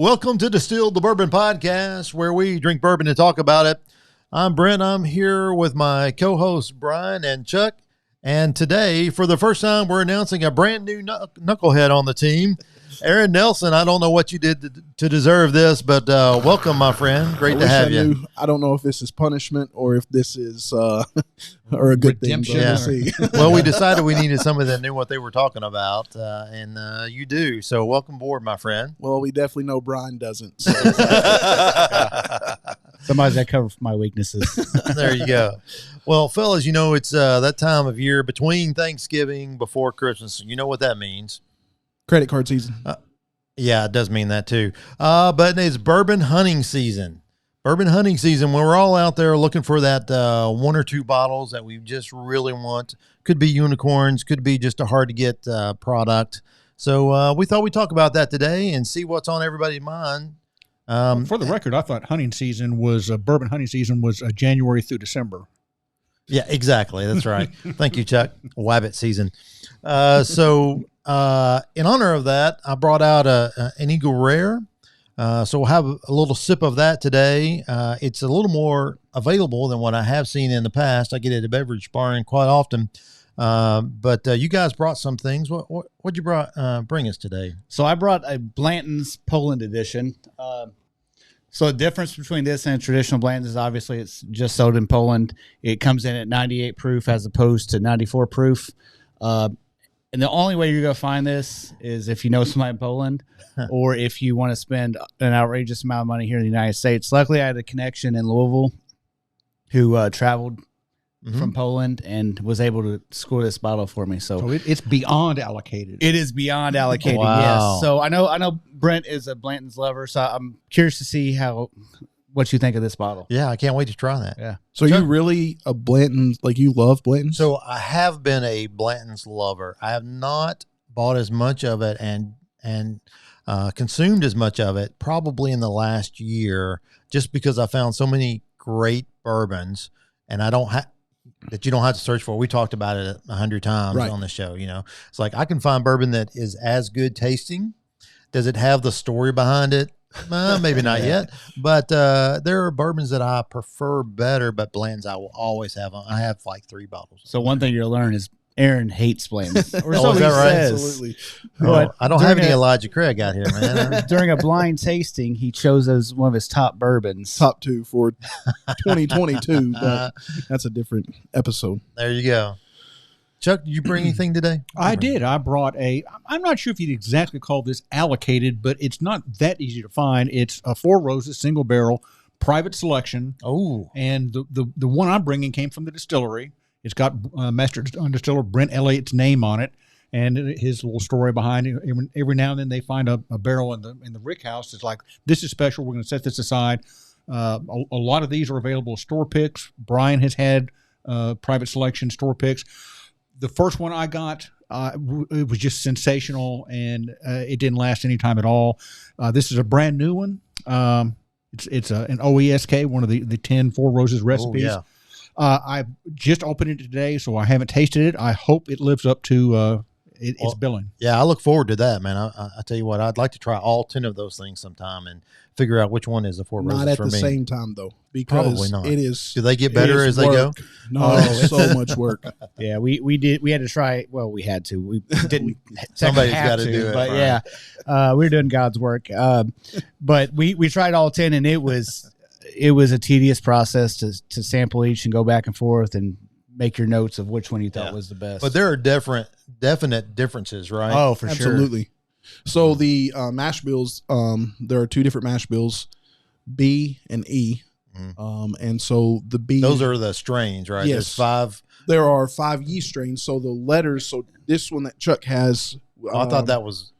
Welcome to Distilled Bourbon Podcast, where we drink bourbon and talk about it. I'm Brent. I'm here with my co-hosts, Brian and Chuck. And today, for the first time, we're announcing a brand new knucklehead on the team. Aaron Nelson, I don't know what you did to deserve this, but welcome, my friend. Great to have you. I don't know if this is punishment or if this is or a good redemption. Thing. Yeah. We'll see. Well, we decided we needed somebody that knew what they were talking about, and you do. So welcome aboard, my friend. Well, we definitely know Brian doesn't. So. Somebody's got cover for my weaknesses. There you go. Well, fellas, you know, it's that time of year between Thanksgiving, before Christmas. You know what that means. Credit card season. Yeah, it does mean that too. But it's bourbon hunting season. Bourbon hunting season, when we're all out there looking for that one or two bottles that we just really want. Could be unicorns, could be just a hard-to-get product. So we thought we'd talk about that today and see what's on everybody's mind. For the record, I thought hunting season was bourbon hunting season was January through December. Yeah, exactly. That's right. Thank you, Chuck. Wabbit season. So in honor of that, I brought out an eaglerare. So we'll have a little sip of that today. It's a little more available than what I have seen in the past. I get it at a beverage bar quite often. But you guys brought some things. What'd you bring us today? So I brought a Blanton's Poland edition. So the difference between this and a traditional Blanton's is obviously it's just sold in Poland. It comes in at 98 proof as opposed to 94 proof. And the only way you're going to find this is if you know somebody in Poland or if you want to spend an outrageous amount of money here in the United States. Luckily, I had a connection in Louisville who traveled from Poland and was able to score this bottle for me. So it's beyond allocated. It is beyond allocated, Wow. yes. So I know Brent is a Blanton's lover, so I'm curious to see what you think of this bottle. Yeah, I can't wait to try that. Yeah. So are you really a Blanton? Like you love Blanton? So I have been a Blanton's lover. I have not bought as much of it and consumed as much of it probably in the last year, just because I found so many great bourbons, and I don't have that you don't have to search for. We talked about it 100 times on the show. You know, it's like I can find bourbon that is as good tasting. Does it have the story behind it? Maybe not yet, but there are bourbons that I prefer better, but blends I will always have. I have like 3 bottles. So one thing you'll learn is Aaron hates Blanton's. Or Oh, is that right? Absolutely. But I don't have any Elijah Craig out here, man. during a blind tasting, he chose as one of his top bourbons. Top 2 for 2022, but that's a different episode. There you go. Chuck, did you bring anything today? I did. I brought I'm not sure if you'd exactly call this allocated, but it's not that easy to find. It's a Four Roses single barrel private selection. Oh, And the one I'm bringing came from the distillery. It's got master distiller Brent Elliott's name on it, and his little story behind it. Every now and then they find a barrel in the rick house. It's like, this is special. We're going to set this aside. A lot of these are available as store picks. Brian has had private selection store picks. The first one I got, it was just sensational, and it didn't last any time at all. This is a brand new one. It's an OESK, one of the 10 Four Roses recipes. yeah. I just opened it today, so I haven't tasted it. I hope it lives up to its billing. Yeah, I look forward to that, man. I tell you what, I'd like to try all 10 of those things sometime and figure out which one is the Four Roses Not at for the me. same time though, because Probably not. it is. Do they get better it is as they go? work. No, it's so much work. Yeah, we had to try. Well, we had to. We didn't. Somebody's have gotta do it, But right. yeah, we were doing God's work. But we tried all 10, and it was a tedious process to sample each and go back and forth and make your notes of which one you thought was the best. But there are definite differences, right? Oh, for sure. Absolutely. So the mash bills, there are 2 different mash bills, B and E. And so the B, Those are the strains, right? Yes. There's 5. there are 5 yeast strains. So the letters, so this one that Chuck has, I thought that was.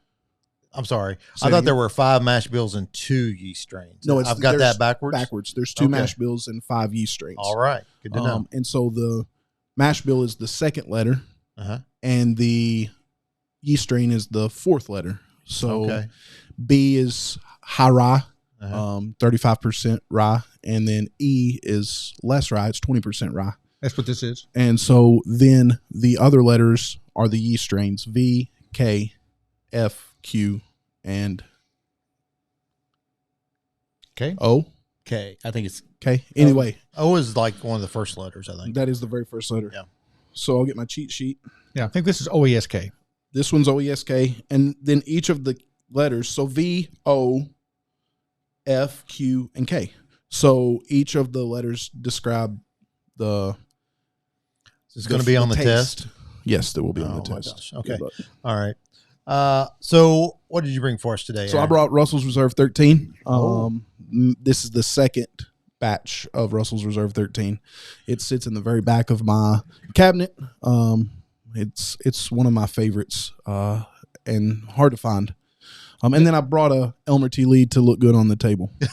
I'm sorry. Say I thought again? there were 5 mash bills and 2 yeast strains. No, I've got that backwards. Backwards. There's 2 Okay. mash bills and 5 yeast strains. All right. Good to know. And so the mash bill is the second letter, Uh-huh. and the yeast strain is the 4th letter. So Okay. B is high rye, Uh-huh. 35% rye, and then E is less rye. It's 20% rye. That's what this is. And so then the other letters are the yeast strains: V, K, F, Q, and Okay. O. Okay, I think it's Okay. Anyway, O is like one of the first letters, I think. that is the very first letter. Yeah. So I'll get my cheat sheet. Yeah, I think this is OESK. This one's OESK, and then each of the letters. So V, O, F, Q, and K. So each of the letters describe the. It's going to be on the taste. test. Yes, there will be on Oh, the my test. gosh. Okay. Good luck. All right. So what did you bring for us today? So I Aaron? brought Russell's Reserve 13. Oh. This is the second batch of Russell's Reserve 13. It sits in the very back of my cabinet. It's one of my favorites and hard to find. And then I brought a Elmer T. Lee to look good on the table. So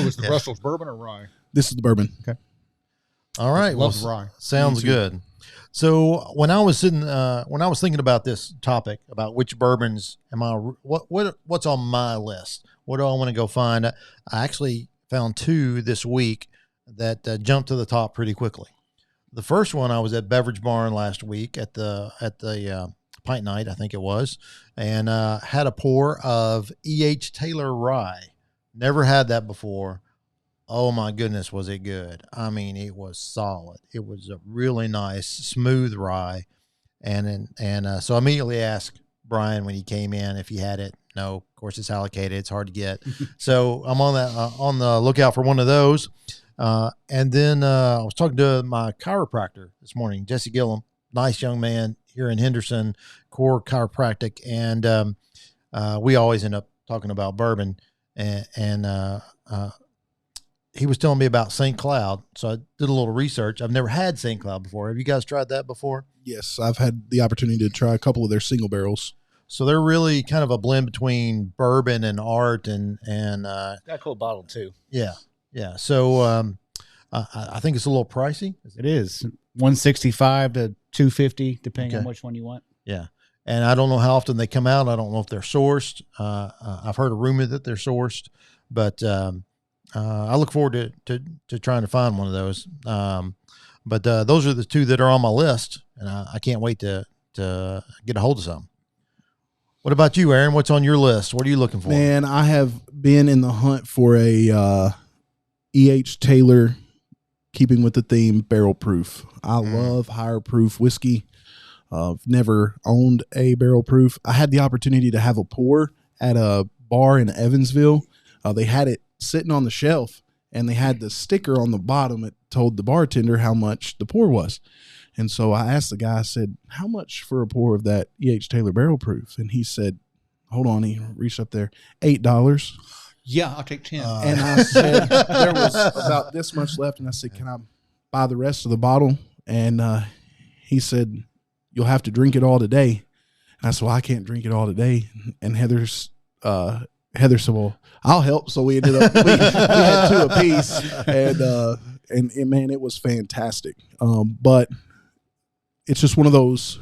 it's the Russell's bourbon or rye? This is the bourbon. Okay. All right. Love rye. Sounds Me too. good. So when I was thinking about this topic about which bourbons what's on my list, what do I want to go find? I actually found two this week that jumped to the top pretty quickly. The first one, I was at Beverage Barn last week at the Pint Night, I think it was, and had a pour of E.H. Taylor rye. Never had that before. Oh my goodness, was it good? I mean, it was solid. It was a really nice, smooth rye, and so I immediately asked Brian when he came in if he had it. No, of course it's allocated. It's hard to get. So I'm on the lookout for one of those. And then I was talking to my chiropractor this morning, Jesse Gillum, nice young man here in Henderson, Core Chiropractic, and we always end up talking about bourbon. And he was telling me about St. Cloud, so I did a little research. I've never had St. Cloud before. Have you guys tried that before? Yes, I've had the opportunity to try a couple of their single barrels. So they're really kind of a blend between bourbon and art, and got a cool bottle too. yeah. So I think it's a little pricey. It is $165 to $250, depending on Okay. which one you want. Yeah. And I don't know how often they come out. I don't know if they're sourced. I've heard a rumor that they're sourced, but I look forward to trying to find one of those. But those are the two that are on my list, and I can't wait to get a hold of some. What about you, Aaron? What's on your list? What are you looking for? Man, I have been in the hunt for a E.H. Taylor, keeping with the theme, barrel proof. I love higher proof whiskey. I've never owned a barrel proof. I had the opportunity to have a pour at a bar in Evansville. They had it sitting on the shelf, and they had the sticker on the bottom that told the bartender how much the pour was. And so I asked the guy, I said, how much for a pour of that E.H. Taylor barrel proof? And he said, hold on, he reached up there, $8. Yeah, I'll take 10. And I said, there was about this much left. And I said, can I buy the rest of the bottle? And he said, you'll have to drink it all today. And I said, well, I can't drink it all today. And Heather said, well, I'll help. So we ended up, we had two apiece. And man, it was fantastic. But it's just one of those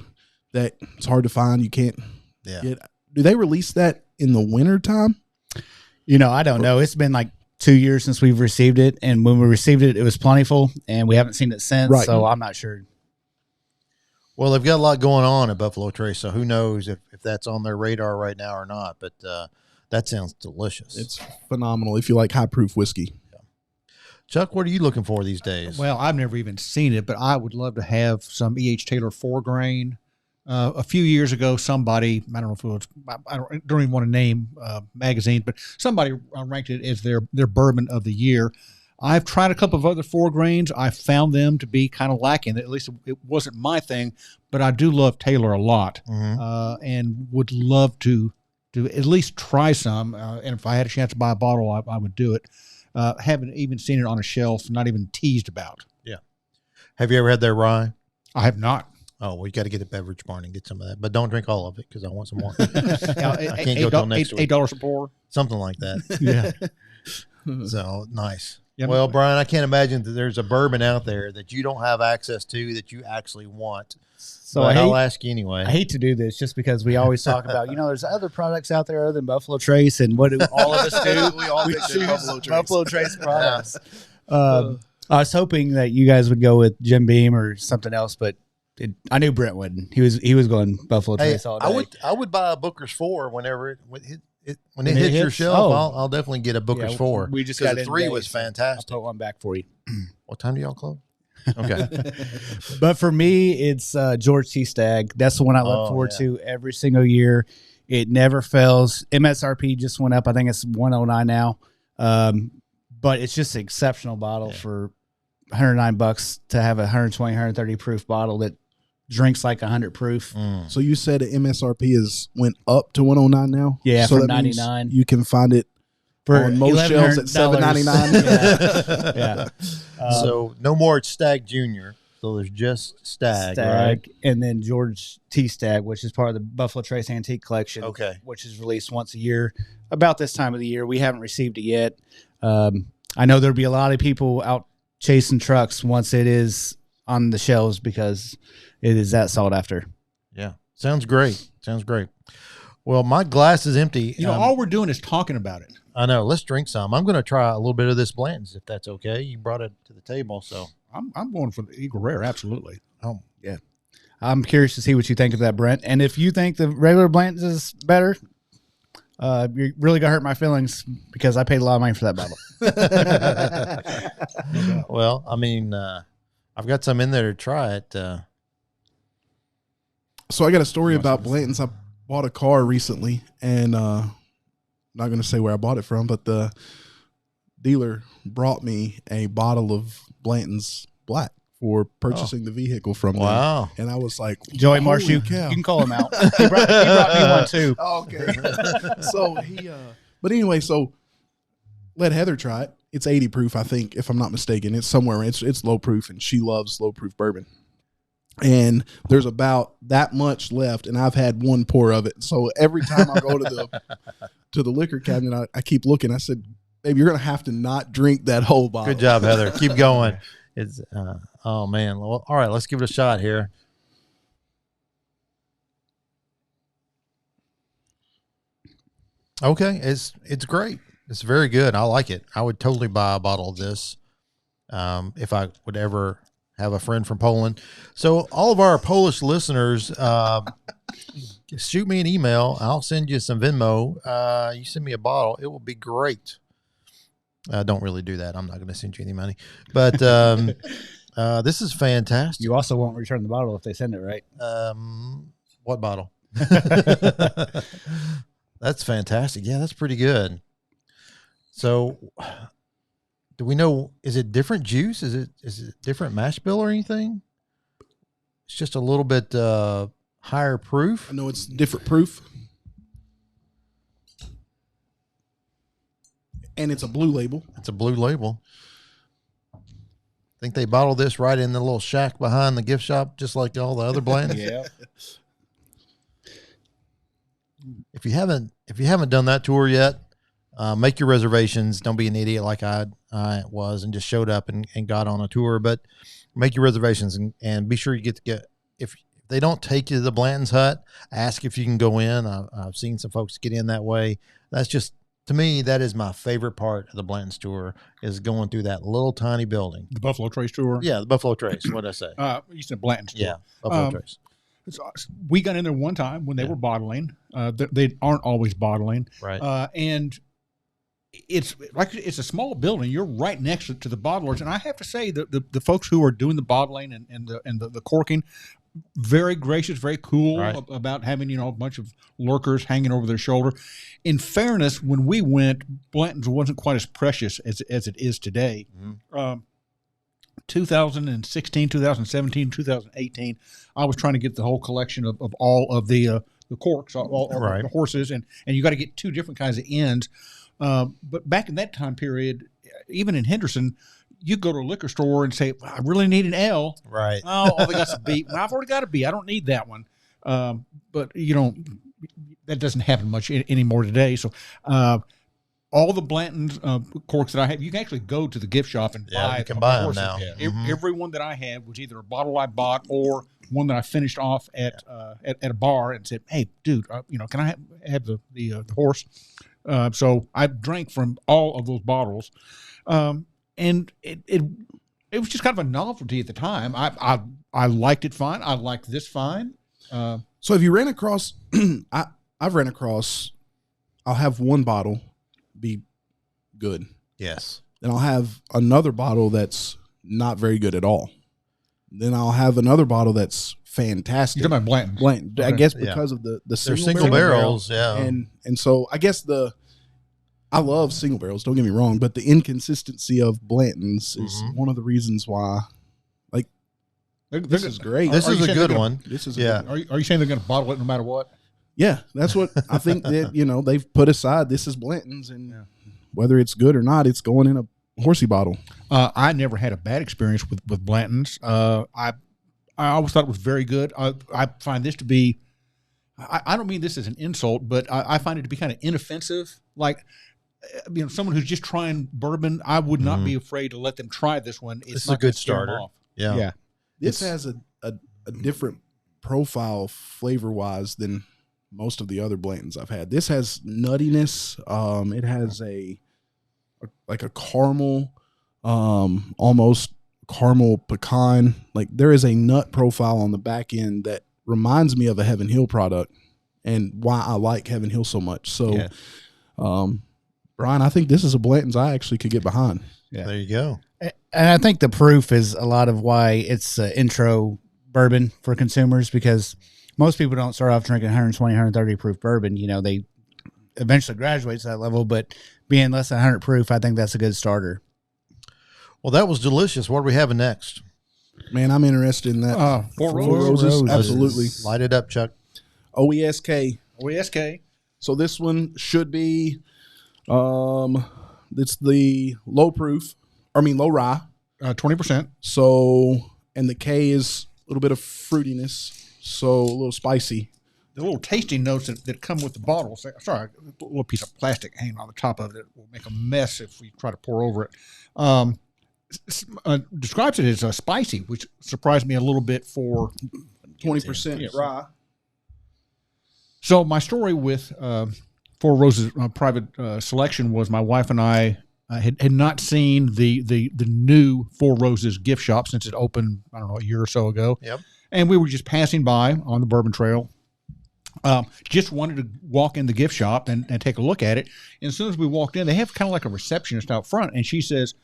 that it's hard to find. You can't get. Do they release that in the winter time? I don't know. It's been like 2 years since we've received it. And when we received it, it was plentiful, and we haven't seen it since. Right. So I'm not sure. Well, they've got a lot going on at Buffalo Trace, so who knows if that's on their radar right now or not. But that sounds delicious. It's phenomenal if you like high proof whiskey. Chuck, what are you looking for these days? Well, I've never even seen it, but I would love to have some E.H. Taylor 4-grain. A few years ago, somebody, I don't know if it was, I don't even want to name magazine, but somebody ranked it as their bourbon of the year. I've tried a couple of other 4-grains. I found them to be kind of lacking. At least it wasn't my thing, but I do love Taylor a lot, and would love to at least try some. And if I had a chance to buy a bottle, I would do it. Haven't even seen it on a shelf, not even teased about. Yeah. Have you ever had their rye? I have not. Oh, well, you got to get a Beverage Barn and get some of that. But don't drink all of it because I want some more. I can't go till next week. $8 a pour. Something like that. Yeah. So, nice. Yeah, well, Brian, I can't imagine that there's a bourbon out there that you don't have access to that you actually want. So I'll ask you anyway. I hate to do this just because we always talk about, there's other products out there other than Buffalo Trace, and what do all of us do? we choose Buffalo Trace products. I was hoping that you guys would go with Jim Beam or something else, but I knew Brent wouldn't. He was going Buffalo Trace all day. I would buy a Booker's 4 whenever when it hits your hits? shelf, Oh. I'll definitely get a Booker's 4. We just 'Cause got the in 3 today, was so fantastic. I'll put one back for you. What time do y'all close? Okay. But for me, it's George T. Stagg. That's the one I look forward to every single year. It never fails. MSRP just went up. I think it's $109 now. But it's just an exceptional bottle for $109 to have a 120, 130 proof bottle that drinks like 100 proof. So you said the MSRP went up to 109 now? Yeah, so from that means 99. you can find it For on most shelves at $7.99. Yeah. So no more Stagg Jr. So there's just Stagg, right? And then George T. Stagg, which is part of the Buffalo Trace Antique Collection, which is released once a year. About this time of the year, we haven't received it yet. I know there'll be a lot of people out chasing trucks once it is on the shelves because it is that sought after. Yeah. Sounds great. Well, my glass is empty. You know, all we're doing is talking about it. I know. Let's drink some. I'm going to try a little bit of this Blanton's if that's okay. You brought it to the table, so. I'm going for the eaglerare, absolutely. Oh, yeah. I'm curious to see what you think of that, Brent. And if you think the regular Blanton's is better, you're really going to hurt my feelings because I paid a lot of money for that bottle. Well, I mean, I've got some in there to try it. So I got a story about Blanton's. I bought a car recently, and not going to say where I bought it from, but the dealer brought me a bottle of Blanton's Black for purchasing the vehicle from them. Wow. And I was like, Joey Marsh, you can call him out. He brought me one too. Oh, okay. So but anyway, so let Heather try it. It's 80 proof, I think, if I'm not mistaken. It's somewhere, it's low proof, and she loves low proof bourbon. And there's about that much left, and I've had one pour of it. So every time I go to the liquor cabinet, I keep looking. I said, babe, you're going to have to not drink that whole bottle. Good job, Heather. Keep going. It's oh man. Well, all right, let's give it a shot here. Okay, it's great. It's very good. I like it. I would totally buy a bottle of this if I would ever have a friend from Poland. So all of our Polish listeners, shoot me an email. I'll send you some Venmo. You send me a bottle. It will be great. Don't really do that. I'm not going to send you any money. But this is fantastic. You also won't return the bottle if they send it, right? What bottle? That's fantastic. Yeah, that's pretty good. So do we know, is it different juice? Is it different mash bill or anything? It's just a little bit higher proof. I know it's different proof. And it's a blue label. It's a blue label. I think they bottled this right in the little shack behind the gift shop, just like all the other blends. Yeah. If you haven't done that tour yet, make your reservations. Don't be an idiot like I was and just showed up and got on a tour. But make your reservations and be sure you get. If they don't take you to the Blanton's hut, ask if you can go in. I've seen some folks get in that way. That's just, to me, that is my favorite part of the Blanton's tour, is going through that little tiny building. The Buffalo Trace tour. Yeah, the Buffalo Trace. What did I say? You said Blanton's tour. Yeah, Buffalo Trace. We got in there one time when they were bottling. They aren't always bottling, right? And it's a small building. You're right next to the bottlers, and I have to say that the folks who are doing the bottling and the corking, very gracious, very cool about having a bunch of lurkers hanging over their shoulder. In fairness, when we went, Blanton's wasn't quite as precious as it is today. Mm-hmm. 2016, 2017, 2018, I was trying to get the whole collection of all of the corks, all the horses, and you got to get two different kinds of ends. But back in that time period, even in Henderson, you go to a liquor store and say, I really need an L. Right. Oh, they got some B. Well, I've already got a B. I don't need that one. But that doesn't happen much anymore today. So, all the Blanton's corks that I have, you can actually go to the gift shop and buy. You can buy them now. Yeah. Every one that I had was either a bottle I bought or one that I finished off at a bar and said, "Hey, dude, can I have the horse?" So I drank from all of those bottles, and it was just kind of a novelty at the time. I liked it fine. I liked this fine. So have you ran across? I've ran across I'll have one bottle be good. Yes. Then I'll have another bottle that's not very good at all. Then I'll have another bottle that's fantastic. You're talking about Blanton's. Blanton. I guess because of the They're single barrels, yeah. And so I guess I love single barrels, don't get me wrong, but the inconsistency of Blanton's is one of the reasons why. Like, this is great. This is a good one. This is Are you saying they're going to bottle it no matter what? Yeah, that's what I think that, they've put aside. This is Blanton's, and whether it's good or not, it's going in a horsey bottle. I never had a bad experience with Blanton's. I always thought it was very good. I find this to be, I don't mean this as an insult, but I find it to be kind of inoffensive. Like, someone who's just trying bourbon, I would not be afraid to let them try this one. This is a good starter. Yeah. This has a different profile flavor-wise than most of the other Blantons I've had. This has nuttiness. It has a caramel, almost caramel pecan. Like, there is a nut profile on the back end that reminds me of a Heaven Hill product, and why I like Heaven Hill so much. So, Brian, I think this is a Blanton's I actually could get behind. Yeah, there you go. And I think the proof is a lot of why it's intro bourbon for consumers, because most people don't start off drinking 120, 130 proof bourbon. They eventually graduate to that level, but being less than 100 proof, I think that's a good starter. Well, that was delicious. What are we having next? Man, I'm interested in that. Four Roses. Absolutely. Light it up, Chuck. OESK. OESK. So this one should be, it's the low rye. 20%. So, and the K is a little bit of fruitiness, so a little spicy. The little tasting notes that come with the bottle. Sorry, a little piece of plastic hanging on the top of it will make a mess if we try to pour over it. Describes it as spicy, which surprised me a little bit for 20% rye. So my story with Four Roses private selection was my wife and I had not seen the new Four Roses gift shop since it opened, I don't know, a year or so ago. Yep. And we were just passing by on the Bourbon Trail. Just wanted to walk in the gift shop and take a look at it. And as soon as we walked in, they have kind of like a receptionist out front. And she says,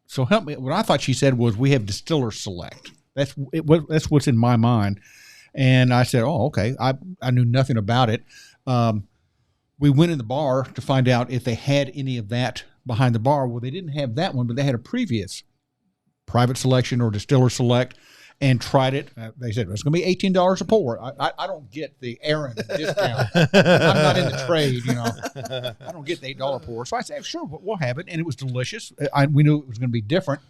so help me. What I thought she said was, we have Distiller Select. That's what's in my mind. And I said, oh, okay. I knew nothing about it. We went in the bar to find out if they had any of that behind the bar. Well, they didn't have that one, but they had a previous private selection or Distiller Select, and tried it. They said, it's going to be $18 a pour. I don't get the Aaron discount. I'm not in the trade, I don't get the $8 pour. So I said, sure, we'll have it. And it was delicious. We knew it was going to be different.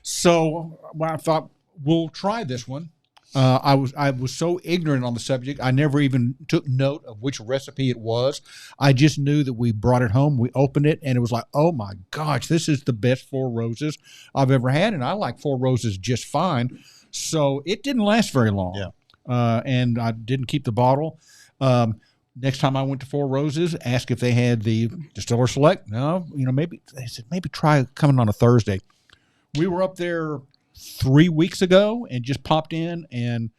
So I thought, we'll try this one. I was so ignorant on the subject, I never even took note of which recipe it was. I just knew that we brought it home, we opened it, and it was like, oh my gosh, this is the best Four Roses I've ever had, and I like Four Roses just fine. So it didn't last very long. Yeah. And I didn't keep the bottle. Next time I went to Four Roses, asked if they had the Distiller Select. No, maybe they said, maybe try coming on a Thursday. We were up there 3 weeks ago and just popped in, and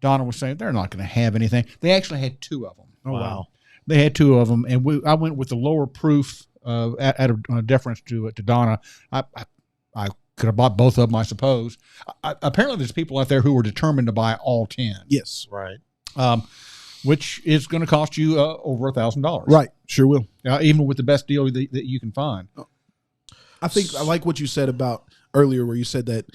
Donna was saying they're not going to have anything. They actually had two of them. Oh, wow. They had two of them, and I went with the lower proof out of deference to Donna. I could have bought both of them, I suppose. Apparently, there's people out there who are determined to buy all 10. Yes. Right. Which is going to cost you over $1,000. Right. Sure will. Even with the best deal that you can find. I think I like what you said about earlier, where you said that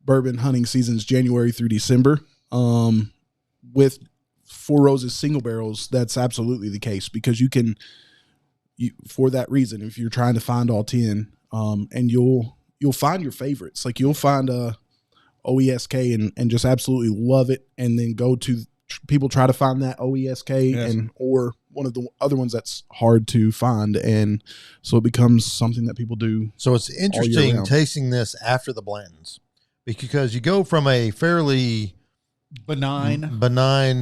bourbon hunting season's January through December. With Four Roses single barrels, that's absolutely the case, because you for that reason, if you're trying to find all 10, and you'll find your favorites. Like, you'll find a OESK and just absolutely love it, and then go to people try to find that OESK or one of the other ones that's hard to find, and so it becomes something that people do. So it's interesting tasting this after the Blantons, because you go from a fairly benign,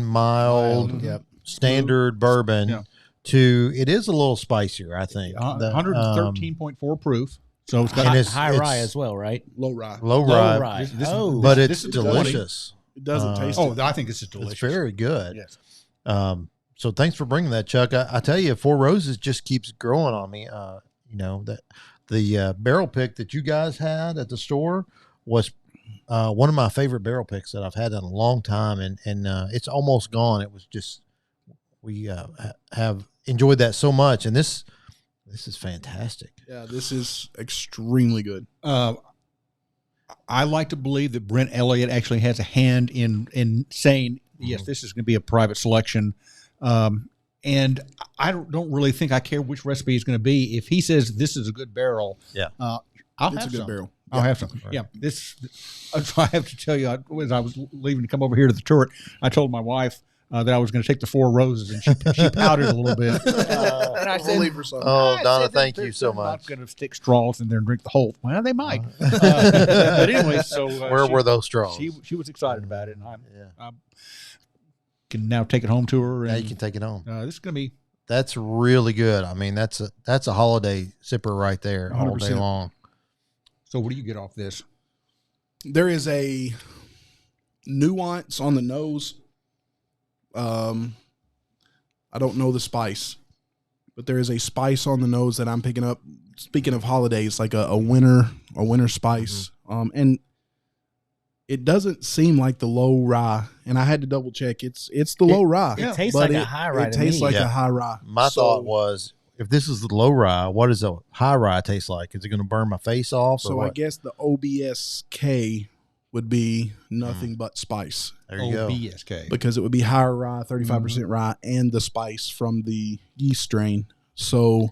mild, standard bourbon to, it is a little spicier, I think. 113.4 proof. So it's got high rye as well, right? Low rye. Low rye. But it's delicious. It doesn't taste I think this is delicious. It's very good. Yes. So thanks for bringing that, Chuck. I tell you, Four Roses just keeps growing on me. That the barrel pick that you guys had at the store was one of my favorite barrel picks that I've had in a long time, and it's almost gone. It was just we have enjoyed that so much, and this is fantastic. Yeah, this is extremely good. I like to believe that Brent Elliott actually has a hand in saying, yes, this is going to be a private selection. And I don't really think I care which recipe it's going to be. If he says this is a good barrel, I'll have It's a good some. barrel. I'll have some. Right. Yeah, I have to tell you, as I was leaving to come over here to the turret, I told my wife that I was going to take the Four Roses, and she pouted a little bit. And I said, leave her some. Oh, I Donna, said, thank you so they're much. not going to stick straws in there and drink the whole. Well, they might. But anyway, so Where were those straws? She was excited about it, and I can now take it home to her. And Now you can take it home. this is going to be. That's really good. I mean, that's a holiday sipper right there all day 100%. long. So what do you get off this? There is a nuance on the nose. I don't know the spice, but there is a spice on the nose that I'm picking up. Speaking of holidays, like a winter spice. And it doesn't seem like the low rye. And I had to double check. It's the low rye. It tastes but like a high rye It to tastes me. like Yeah. a high rye. My So, thought was, if this is the low rye, what does a high rye taste like? Is it going to burn my face off? Or So I what? guess the OBSK would be nothing but spice, There you go. OBSK. because it would be higher rye, 35% rye, and the spice from the yeast strain. So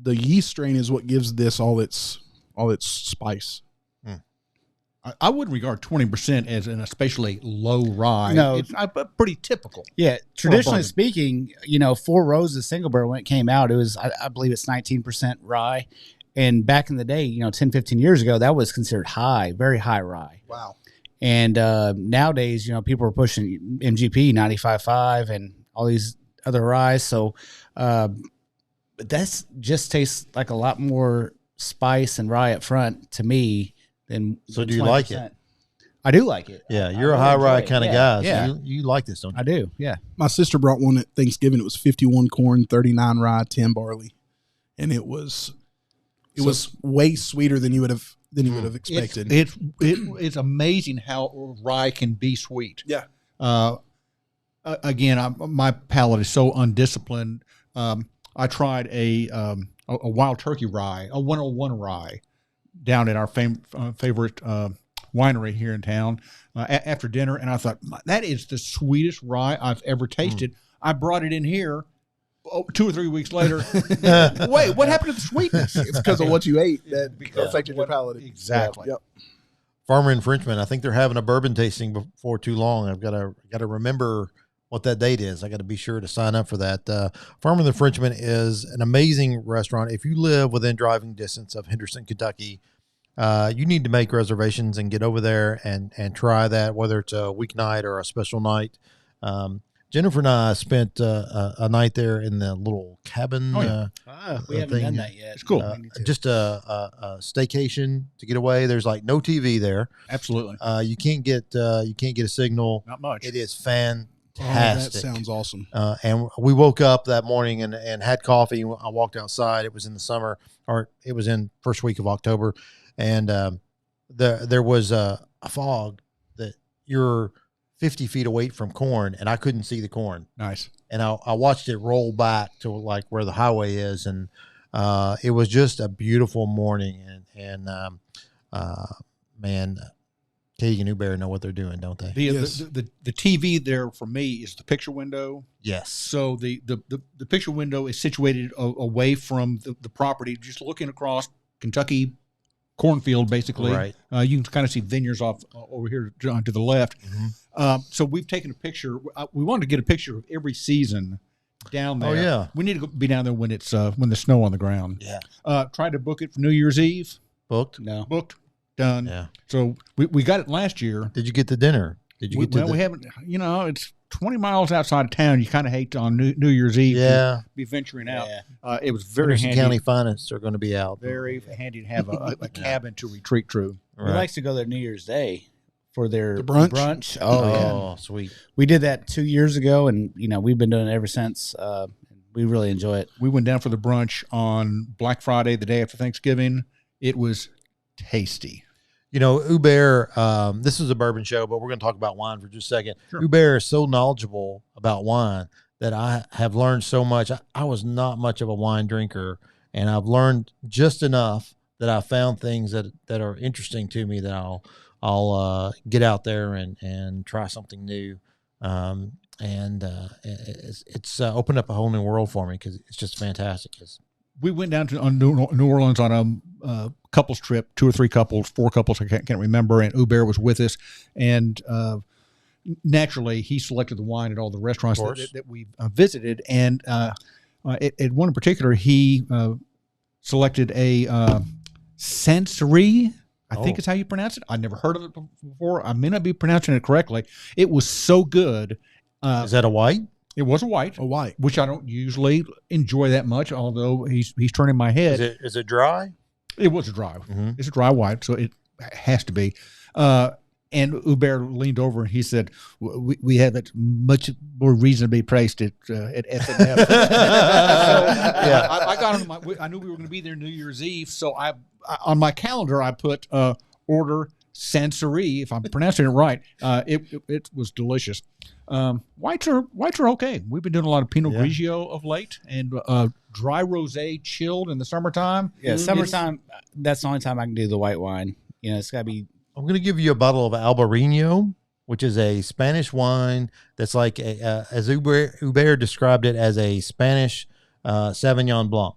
the yeast strain is what gives this all its spice. I wouldn't regard 20% as an especially low rye. No. It's pretty typical. Yeah, traditionally bourbon. speaking, Four Roses single barrel, when it came out, it was, I believe it's 19% rye. And back in the day, 10, 15 years ago, that was considered high, very high rye. Wow. And nowadays, people are pushing MGP 95.5 and all these other ryes. So but that's just tastes like a lot more spice and rye up front to me than. So do you like it? 20%. I do like it. Yeah, I you're a really high enjoy rye it. kind of Yeah, guy. So Yeah, you like this, don't you? I do. Yeah. My sister brought one at Thanksgiving. It was 51 corn, 39 rye, 10 barley, and it was way sweeter than you would have expected. It's amazing how rye can be sweet. Yeah. Again, my palate is so undisciplined. I tried a wild turkey rye, a 101 rye, down at our favorite winery here in town after dinner, and I thought, that is the sweetest rye I've ever tasted. I brought it in here 2 or 3 weeks later. Wait, what happened to the sweetness? It's because of what you ate that Because affected of your what- palate. Exactly. Yep. Farmer and Frenchman. I think they're having a bourbon tasting before too long. I've got to remember what that date is. I got to be sure to sign up for that. Farmer and the Frenchman is an amazing restaurant. If you live within driving distance of Henderson, Kentucky, you need to make reservations and get over there and try that, whether it's a weeknight or a special night. Jennifer and I spent a night there in the little cabin. We haven't thing. done that yet. It's cool. We need to. Just a staycation to get away. There's like no TV there. Absolutely. You can't get a signal. Not much. It is Oh, fantastic. that sounds awesome. And we woke up that morning and had coffee. I walked outside. It was in the summer, or it was in first week of October, and there was a fog that you're 50 feet away from corn, and I couldn't see the corn. Nice. And I watched it roll back to like where the highway is, and it was just a beautiful morning. And man, Katie and Newberry know what they're doing, don't they? Yes. The TV there for me is the picture window. Yes. So the picture window is situated away from the property, just looking across Kentucky cornfield, basically. Right. You can kind of see vineyards off over here to the left. Mm-hmm. So we've taken a picture. We wanted to get a picture of every season down there. Oh, yeah. We need to be down there when it's when there's snow on the ground. Yeah. Tried to book it for New Year's Eve. Booked. No. Booked. Done. Yeah. So we got it last year. Did you get the dinner? Did you get to we haven't. It's 20 miles outside of town. You kind of hate on New Year's Eve Yeah. to be venturing out. Yeah. It was very Henderson handy. County finance are going to be out. Very handy to have a cabin to retreat to. He likes to go there New Year's Day for their The brunch? Oh, yeah. Oh, sweet. We did that 2 years ago, and we've been doing it ever since. We really enjoy it. We went down for the brunch on Black Friday, the day after Thanksgiving. It was tasty. Hubert, this is a bourbon show, but we're going to talk about wine for just a second. Sure. Hubert is so knowledgeable about wine that I have learned so much. I was not much of a wine drinker, and I've learned just enough that I found things that are interesting to me that I'll get out there and try something new. It's opened up a whole new world for me because it's just fantastic. We went down to New Orleans on a couples trip, 2 or 3 couples, 4 couples, I can't remember, and Hubert was with us. And naturally, he selected the wine at all the restaurants that we visited. And at one in particular, he selected a Sancerre. I think is how you pronounce it. I'd never heard of it before. I may not be pronouncing it correctly. It was so good. Is that a white? It was a white, which I don't usually enjoy that much. Although he's turning my head. Is it dry? It was a dry. Mm-hmm. It's a dry white, so it has to be. And Hubert leaned over and he said, "We have it much more reasonably priced at F&F." Yeah, I got on I knew we were going to be there New Year's Eve, so I on my calendar I put order Sancerre, if I'm pronouncing it right. It was delicious. Whites are okay. We've been doing a lot of Pinot Grigio of late, and dry rosé chilled in the summertime. Yeah, summertime. That's the only time I can do the white wine. It's got to be. I'm going to give you a bottle of Albarino, which is a Spanish wine that's like, as Hubert described it, as a Spanish Sauvignon Blanc.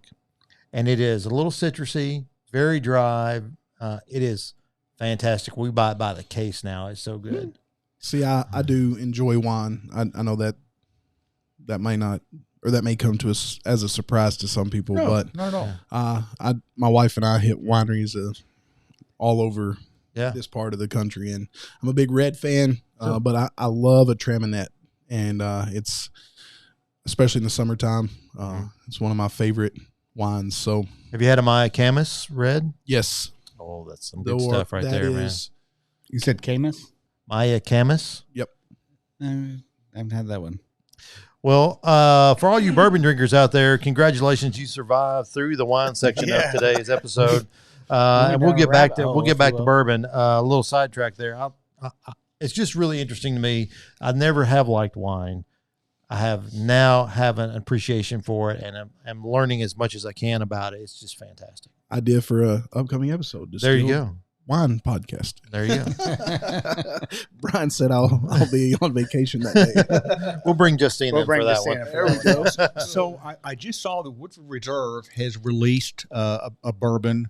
And it is a little citrusy, very dry. It is fantastic. We buy it by the case now. It's so good. See, I do enjoy wine. I know that may not, or that may come to us as a surprise to some people, but not at all. My wife and I hit wineries all over this part of the country, and I'm a big red fan, but I love a Traminette, and it's especially in the summertime. It's one of my favorite wines. So, have you had a Maya Camus red? Yes. Oh, that's some good stuff right there, man. You said Camus? Maya Camus? Yep. I haven't had that one. Well, for all you bourbon drinkers out there, congratulations! You survived through the wine section of today's episode, and we'll get back to bourbon. A little sidetrack there. It's just really interesting to me. I never have liked wine. I have an appreciation for it, and I'm learning as much as I can about it. It's just fantastic. Idea for a upcoming episode. There you go. Wine podcast. There you go. Brian said I'll be on vacation that day. We'll bring Justine in for that one. There we go. So I just saw that Woodford Reserve has released a bourbon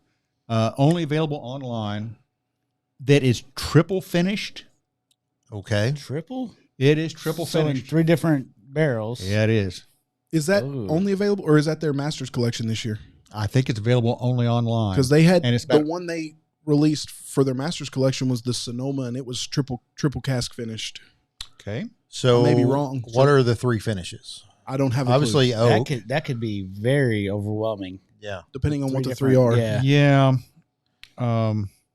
only available online that is triple finished. Okay. Triple? It is triple finished. In 3 different barrels. Yeah, it is. Is that only available, or is that their Masters collection this year? I think it's available only online. Because they had the one they released for their Masters collection was the Sonoma, and it was triple cask finished. Okay. So I may be wrong. What are the 3 finishes? I don't have obviously oak. That could be very overwhelming. Yeah. Depending on what the 3 are. Yeah.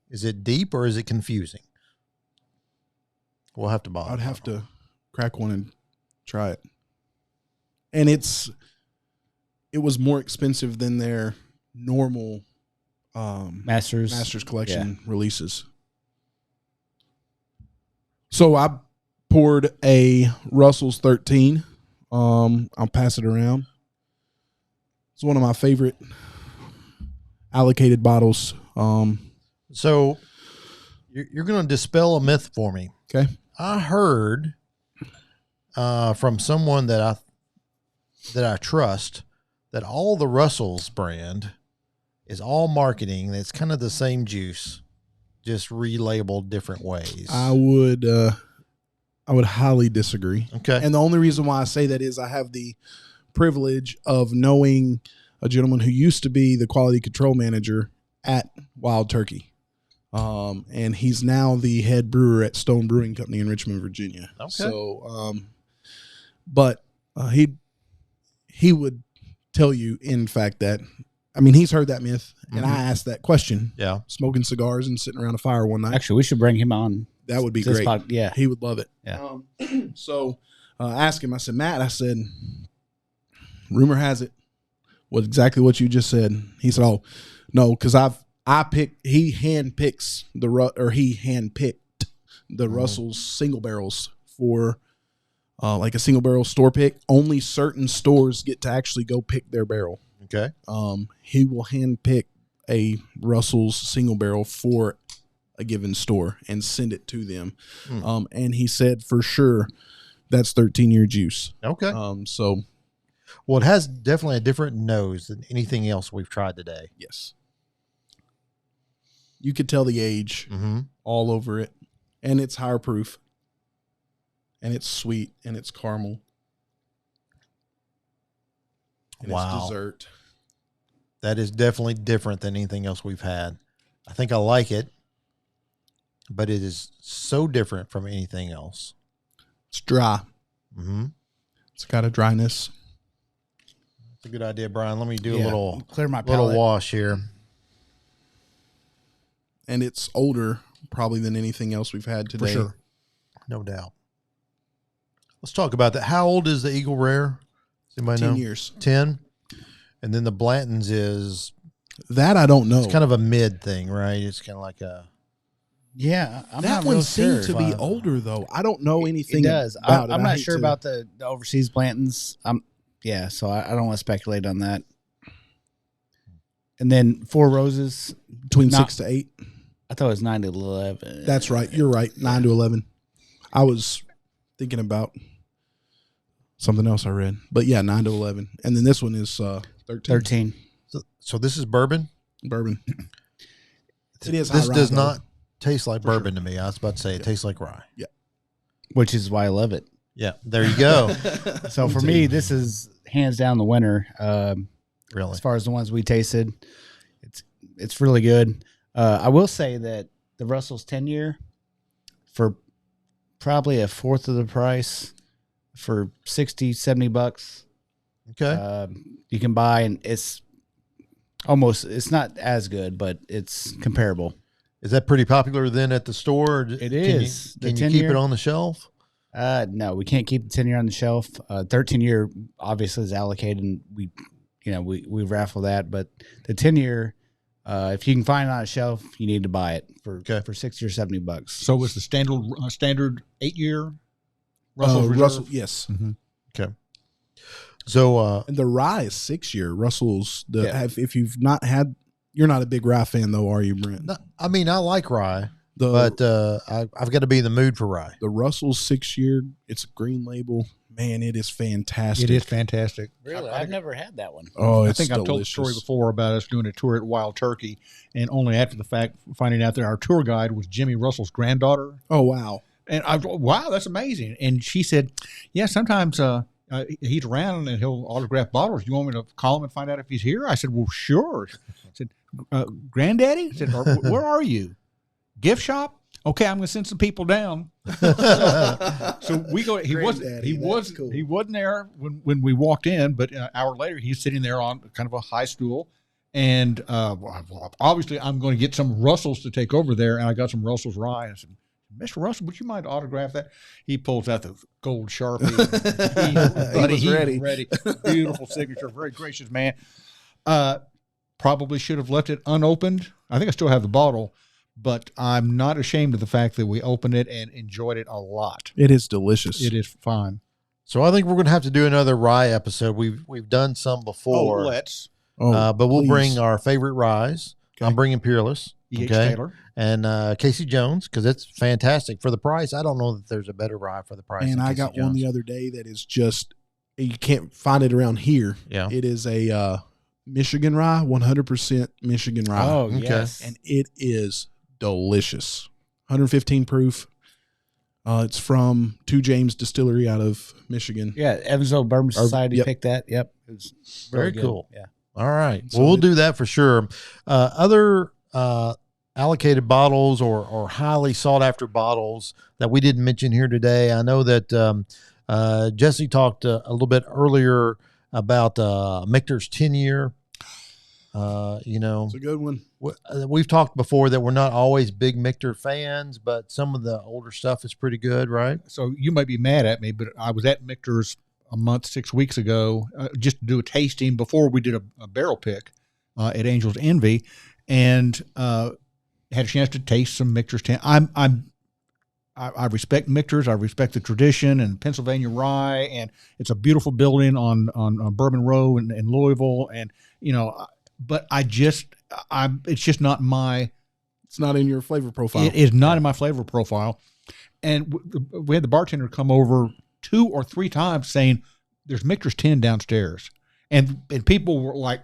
Is it deep or is it confusing? We'll have to buy it. I'd have to crack one and try it. And it was more expensive than their normal Masters collection releases. So I poured a Russell's 13. I'll pass it around. It's one of my favorite allocated bottles. So you're going to dispel a myth for me. Okay. I heard from someone that I trust that all the Russell's brand is all marketing. It's kind of the same juice, just relabeled different ways. I would highly disagree. Okay. And the only reason why I say that is I have the privilege of knowing a gentleman who used to be the quality control manager at Wild Turkey. And he's now the head brewer at Stone Brewing Company in Richmond, Virginia. Okay. So, but he would tell you, in fact, that, I mean, he's heard that myth, and I asked that question. Yeah. Smoking cigars and sitting around a fire one night. Actually, we should bring him on That would be this great. yeah. He would love it. Yeah. So I asked him, I said, Matt, I said, rumor has it, exactly what you just said. He said, oh, no, because he handpicked the Russell's single barrels for like a single barrel store pick. Only certain stores get to actually go pick their barrel. Okay. He will handpick a Russell's single barrel for a given store and send it to them. And he said for sure that's 13-year juice. Okay. So, well, it has definitely a different nose than anything else we've tried today. yes. You could tell the age all over it. And it's higher proof. And it's sweet. And it's caramel. And it's dessert. That is definitely different than anything else we've had. I think I like it, but it is so different from anything else. It's dry. Mm-hmm. It's got a dryness. That's a good idea, Brian. Let me do a little clear my palate. little wash here. And it's older probably than anything else we've had today. For sure. No doubt. Let's talk about that. How old is the Eagle Rare? Does anybody know? 10 years. 10. And then the Blanton's is That I don't know. it's kind of a mid thing, right? It's kind of like a Yeah, I'm that not one real seems sure. to be older though. I don't know anything. It does. About it. I'm I not hate sure to- about the overseas Blantons. So I don't want to speculate on that. And then Four Roses, between 6 to 8. I thought it was 9 to 11. That's right. You're right. 9 to 11. I was thinking about something else I read, but yeah, 9 to 11. And then this one is 13. so this is bourbon. Bourbon. It is. This high does rye, not taste like For bourbon to me. I was about to say it tastes like rye. Yeah. Which is why I love it. Yeah, there you go. So for me, this is hands down the winner. Really. As far as the ones we tasted, it's really good. I will say that the Russell's 10-year for probably a fourth of the price for $60-$70. Okay. You can buy, and it's not as good, but it's comparable. Is that pretty popular then at the store? It is. Can The you keep 10-year? it on the shelf? No, we can't keep the 10-year on the shelf. 13-year obviously is allocated, and we raffle that. But the 10-year, if you can find it on a shelf, you need to buy it for $60 or $70. So it's the standard 8-year Russell's Reserve? Russell, yes. Okay. So And the rye is 6-year. Russell's Yeah. if you've not had, you're not a big rye fan though, are you, Brent? no, I mean, I like rye, The but I've got to be in the mood for rye. the Russell's 6-year, it's a green label. Man, it is fantastic. It is fantastic. Really, I've never had that one. Oh, I it's think I've told the delicious. story before about us doing a tour at Wild Turkey, and only after the fact finding out that our tour guide was Jimmy Russell's granddaughter. Oh wow. And I wow, that's amazing. And she said, yeah, sometimes he's around and he'll autograph bottles. You want me to call him and find out if he's here? I said, well, sure. I said, Granddaddy? I said, where are you? Gift shop? Okay, I'm going to send some people down. So we go. He wasn't there when we walked in, but an hour later he's sitting there on kind of a high stool, and obviously I'm going to get some Russells to take over there, and I got some Russell's rye. I said, Mr. Russell, would you mind autograph that? He pulls out the gold Sharpie. He was ready. Beautiful signature. Very gracious man. Probably should have left it unopened. I think I still have the bottle, but I'm not ashamed of the fact that we opened it and enjoyed it a lot. It is delicious. It is fine. So I think we're going to have to do another rye episode. We've done some before, Let's. Oh, but we'll please. bring our favorite ryes. Okay. I'm bringing Peerless. E.H. Okay. Taylor. And Casey Jones, because it's fantastic for the price. I don't know that there's a better rye for the price. And than I Casey got Jones. one the other day that is just, you can't find it around here. Yeah. It is a Michigan rye, 100% Michigan rye. Oh, Okay. yes. And it is delicious. 115 proof. It's from Two James Distillery out of Michigan. Yeah, Evansville Bourbon Society yep. picked that. Yep. It was Very really good. cool. Yeah. All right. So Well, we'll it- do that for sure. Other allocated bottles or highly sought after bottles that we didn't mention here today. I know that Jesse talked a little bit earlier about Michter's 10-year. It's a good one. We've talked before that we're not always big Michter fans, but some of the older stuff is pretty good, right? So you might be mad at me, but I was at Michter's a month, 6 weeks ago, just to do a tasting before we did a barrel pick at Angel's Envy, and had a chance to taste some Michter's 10. I respect Michter's. I respect the tradition and Pennsylvania rye, and it's a beautiful building on Bourbon Row in Louisville, and but it's just not my. It's not in your flavor profile. It is not in my flavor profile, and we had the bartender come over 2 or 3 times saying, "There's Michter's 10 downstairs," and people were like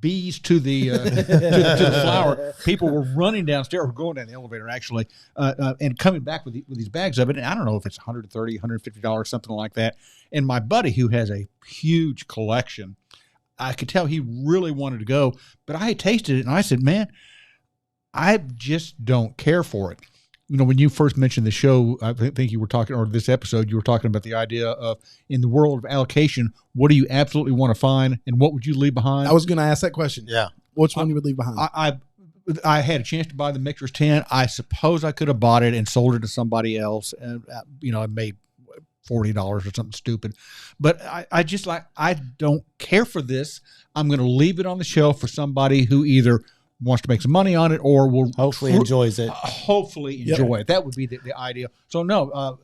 bees to the to the flower. People were running downstairs, or going down the elevator actually, and coming back with these bags of it. And I don't know if it's $130, $150, something like that. And my buddy, who has a huge collection, I could tell he really wanted to go, but I had tasted it and I said, "Man, I just don't care for it." When you first mentioned the show, I think you were talking, or this episode, you were talking about the idea of, in the world of allocation, what do you absolutely want to find, and what would you leave behind? I was going to ask that question. Yeah. Which one you would leave behind? I had a chance to buy the Michter's 10. I suppose I could have bought it and sold it to somebody else. And, I made $40 or something stupid. But I don't care for this. I'm going to leave it on the shelf for somebody who either wants to make some money on it or will hopefully enjoys it. Hopefully enjoy it. That would be the idea. So no,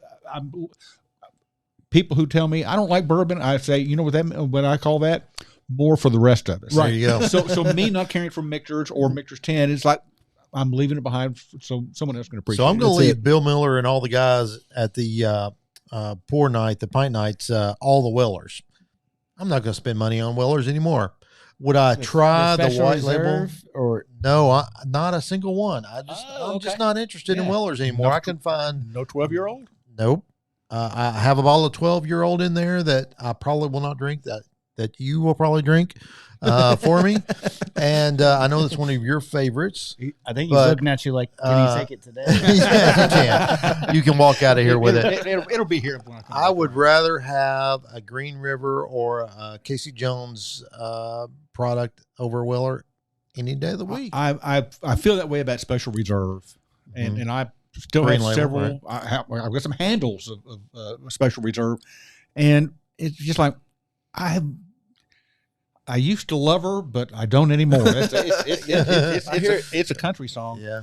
people who tell me I don't like bourbon, I say, what I call that? More for the rest of us. Right. There you go. So me not caring for Michter's or Michter's 10, it's like I'm leaving it behind so someone else can appreciate it. So I'm going to leave Bill Miller and all the guys at the pour night, the pint nights, all the Wellers. I'm not going to spend money on Wellers anymore. Would I try the white label? Or no, not a single one. I'm just not interested in Wellers anymore. I can find no 12-year-old. Nope. I have a bottle of 12-year-old in there that I probably will not drink. That you will probably drink for me, and I know that's one of your favorites. I think he's looking at you like, can you take it today? Yes, you can. You can walk out of here with it. It'll be here. I would rather have a Green River or a Casey Jones product over Weller any day of the week. I feel that way about Special Reserve, and I still Green have label, several. right? I've got some handles of Special Reserve, and it's just like I used to love her, but I don't anymore. It's a country song. Yeah.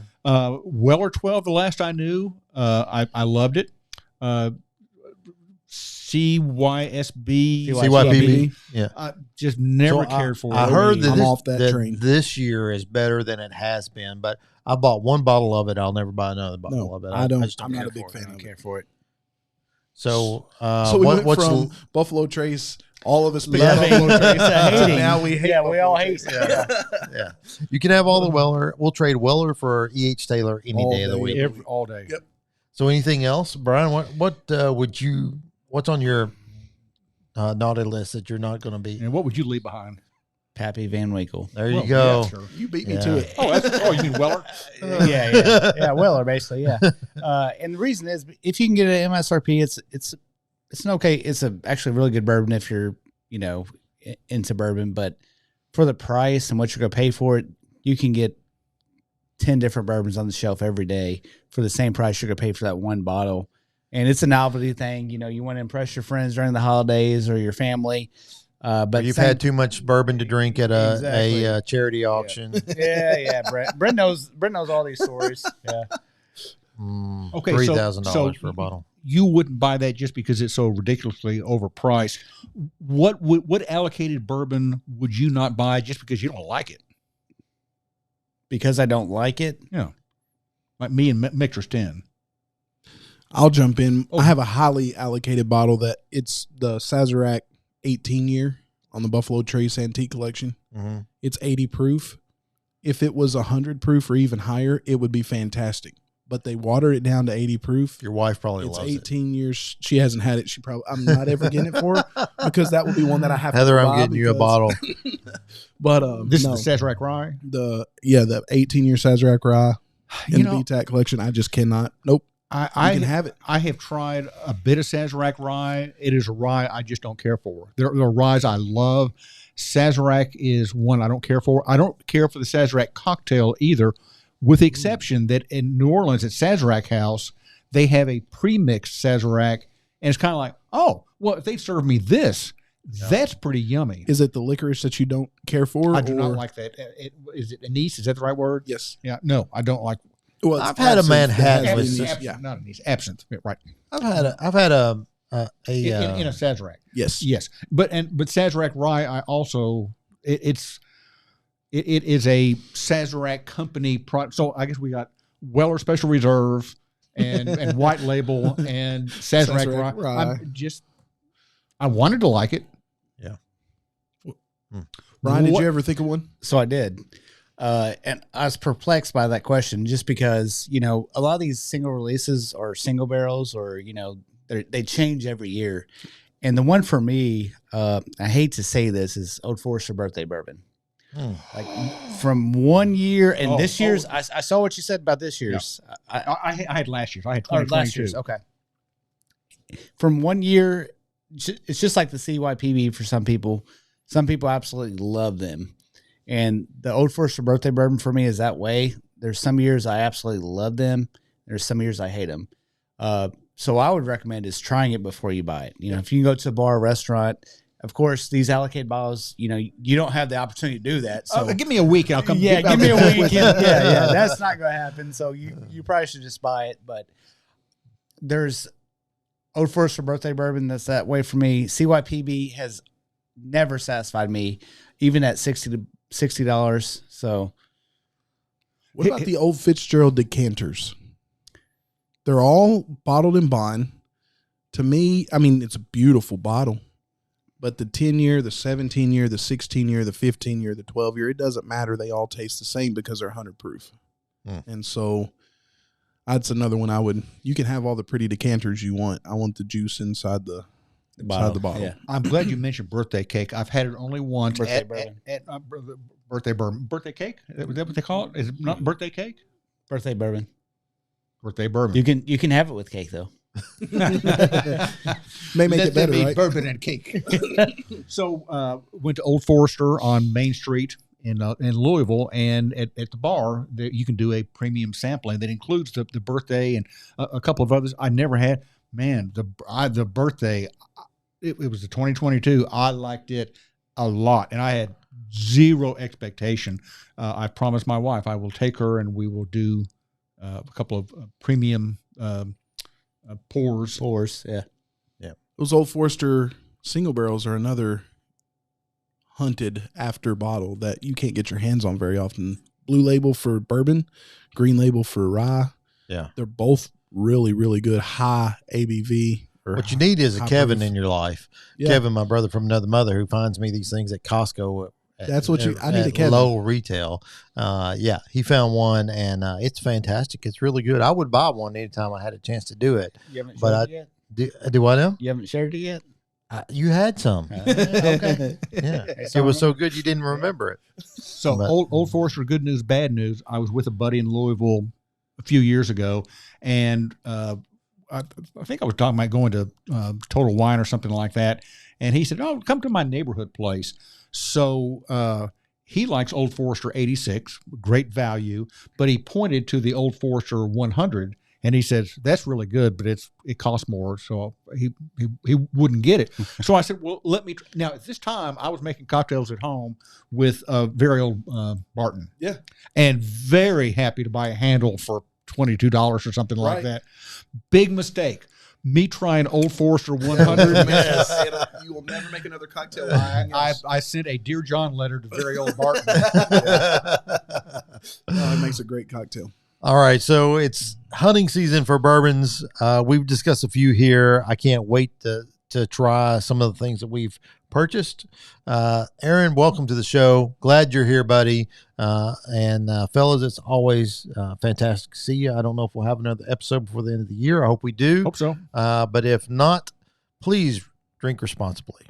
Weller 12, the last I knew, I loved it. CYSB. Yeah. I just never cared for it. I heard that, I'm off that train. This year is better than it has been, but I bought one bottle of it. I'll never buy another bottle of it. I don't. I'm not a big fan. I don't care for it. So, so we went from Buffalo Trace. All of us being loving, now we hate. Yeah, we all hate. Yeah. You can have all the Weller. We'll trade Weller for E.H. Taylor any day of the week. All day. Yep. So anything else, Brian? What's on your naughty list that you're not going to be? And what would you leave behind? Pappy Van Winkle. There you go. Yeah, sure. You beat me to it. You mean Weller? Yeah, Weller basically. Yeah, and the reason is if you can get an MSRP, it's an okay. It's actually a really good bourbon if you're into bourbon, but for the price and what you're going to pay for it, you can get 10 different bourbons on the shelf every day for the same price you're going to pay for that one bottle. And it's a novelty thing. You want to impress your friends during the holidays or your family. But you've had too much bourbon to drink at a charity auction. Yeah. Brent knows all these stories. Yeah. Okay, $3,000 for a bottle. You wouldn't buy that just because it's so ridiculously overpriced. What allocated bourbon would you not buy just because you don't like it? Because I don't like it? Yeah. Like me and Michter's 10. I'll jump in. I have a highly allocated bottle that it's the Sazerac 18 year on the Buffalo Trace Antique Collection. Mm-hmm. It's 80 proof. If it was 100 proof or even higher, it would be fantastic. But they water it down to 80 proof. Your wife probably loves it. It's 18 years. She hasn't had it. I'm not ever getting it for her because that would be one that I have Heather, to buy. I'm getting you a bottle. But this is the Sazerac Rye? The 18 year Sazerac Rye in the BTAC collection. I just cannot. Nope. I can have it. I have tried a bit of Sazerac rye. It is a rye I just don't care for. There are ryes I love. Sazerac is one I don't care for. I don't care for the Sazerac cocktail either, with the exception that in New Orleans at Sazerac House, they have a pre-mixed Sazerac, and it's kind of like, oh, well, if they serve me this, that's pretty yummy. Is it the licorice that you don't care for? I do not like that. Is it anise? Is that the right word? Yes. Yeah. No, I don't like. Well, I've had a Manhattan with Absinthe, not anise. Absinthe. Right. I've had a in a Sazerac. Yes. Yes. But Sazerac rye, I also it is a Sazerac company product. So I guess we got Weller Special Reserve and White Label and Sazerac rye. I wanted to like it. Yeah. Ryan, did you ever think of one? So I did. And I was perplexed by that question just because, a lot of these single releases are single barrels or, they change every year. And the one for me, I hate to say this, is Old Forester Birthday Bourbon. Like from one year and this year's, I saw what you said about this year's. Yeah. I had last year's. I had 2022. Last year's, okay. From 1 year, it's just like the CYPB for some people. Some people absolutely love them. And the Old Forester Birthday Bourbon for me is that way. There's some years I absolutely love them. There's some years I hate them. So I would recommend is trying it before you buy it. If you can go to a bar or restaurant, of course, these allocated bottles, you don't have the opportunity to do that. So give me a week and I'll come. Yeah, give me a week. Yeah. That's not going to happen. So you probably should just buy it. But there's Old Forester Birthday Bourbon that's that way for me. CYPB has never satisfied me, even at $60. So, what about the old Fitzgerald decanters? They're all bottled in bond. To me, I mean, it's a beautiful bottle, but the 10-year, the 17-year, the 16-year, the 15-year, the 12-year, it doesn't matter. They all taste the same because they're 100 proof. And so that's another one you can have all the pretty decanters you want. I want the juice inside the bottle. Yeah. I'm glad you mentioned birthday cake. I've had it only once. Birthday bourbon. Birthday bourbon. Birthday cake? Is that what they call it? Is it not birthday cake? Birthday bourbon. Birthday bourbon. You can have it with cake though. May make it better, right? Bourbon and cake. So went to Old Forester on Main Street in Louisville, and at the bar you can do a premium sampling that includes the birthday and a couple of others I never had. Man, the birthday, it was the 2022. I liked it a lot, and I had zero expectation. I promised my wife I will take her and we will do a couple of premium pours. Yeah. Those Old Forester single barrels are another hunted after bottle that you can't get your hands on very often. Blue label for bourbon, green label for rye. Yeah. They're both really, really good, high ABV. What you need is a Kevin in your life. Yeah. Kevin, my brother from another mother, who finds me these things at Costco. That's what I need a Kevin. Low retail. He found one, and it's fantastic. It's really good. I would buy one anytime I had a chance to do it. You haven't shared it yet? Do what now? You haven't shared it yet? You had some. Okay. Yeah. It was so good you didn't remember it. So Old Forester, good news, bad news. I was with a buddy in Louisville a few years ago, and I think I was talking about going to Total Wine or something like that. And he said, "Oh, come to my neighborhood place." So he likes Old Forester 86, great value, but he pointed to the Old Forester 100, and he says, "That's really good, but it costs more." So he wouldn't get it. So I said, "Well, let me." Now at this time, I was making cocktails at home with a very old Barton. Yeah, and very happy to buy a handle for $22 or something like that. Big mistake. Me trying Old Forester 100. You will never make another cocktail. I sent a Dear John letter to very old Barton. It makes a great cocktail. All right, so it's hunting season for bourbons. We've discussed a few here. I can't wait to try some of the things that we've purchased. Aaron, welcome to the show. Glad you're here, buddy. And fellas, it's always fantastic to see you. I don't know if we'll have another episode before the end of the year. I hope we do. Hope so. But if not, please drink responsibly.